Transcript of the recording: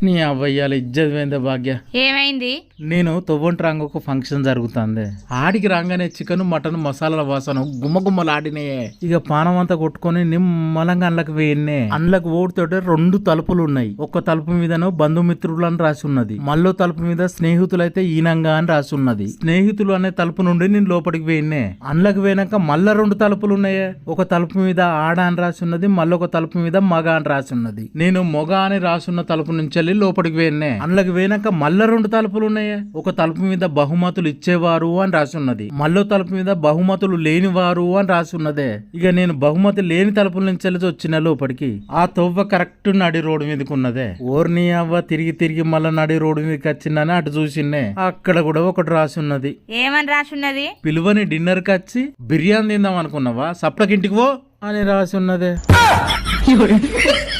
నీ అవ్వయ్యాల ఇజ్జత్ పోయిందే భాగ్య. ఏమైంది? నేను తొవ్వంటి రంగు ఒక ఫంక్షన్ జరుగుతుంది. ఆడికి రాగానే చికెన్ మటన్ మసాలాల వాసన గుమ్మగుమ్మలాడినాయే. ఇక పానం అంతా కొట్టుకొని నిమ్మలంగా అండ్లకు వేయన్నే. అండ్లకు ఓడితోటే 2 తలుపులు ఉన్నాయి. ఒక తలుపు మీదను బంధుమిత్రులు అని రాసి ఉన్నది, మళ్ళీ తలుపు మీద స్నేహితులైతే ఈనంగా అని రాసి ఉన్నది. స్నేహితులు అనే తలుపు నుండి నేను లోపలికి వేయన్నే. అండ్లకు వేయనాక మళ్ళా 2 తలుపులు ఉన్నాయే. ఒక తలుపు మీద ఆడ అని రాసి ఉన్నది, మళ్ళీ ఒక తలుపు మీద మగ అని రాసి ఉన్నది. నేను మొగ అని రాసున్న తలుపు నుంచి లోపలికి వేయన్నే. అండ్లకు వేయనాక మళ్ళా 2 తలుపులు ఉన్నాయే. ఒక తలుపు మీద బహుమతులు ఇచ్చేవారు అని రాసి ఉన్నది, మళ్ళీ తలుపు మీద బహుమతులు లేనివారు అని రాసి ఉన్నదే. ఇక నేను బహుమతి లేని తలుపుల నుంచి వచ్చిన లోపలికి ఆ తొవ్వ కరెక్ట్ నడి రోడ్డు మీదకి ఉన్నదే. ఓర్ని అవ్వ తిరిగి తిరిగి మళ్ళా నడి రోడ్డు మీదకి వచ్చిందని అటు చూసిన్నే. అక్కడ కూడా ఒకటి రాసి ఉన్నది. ఏమని రాసి ఉన్నది? పిలువని డిన్నర్ కి వచ్చి బిర్యానీ తిందాం అనుకున్నావా, సప్లకింటికి పో అని రాసి ఉన్నదే.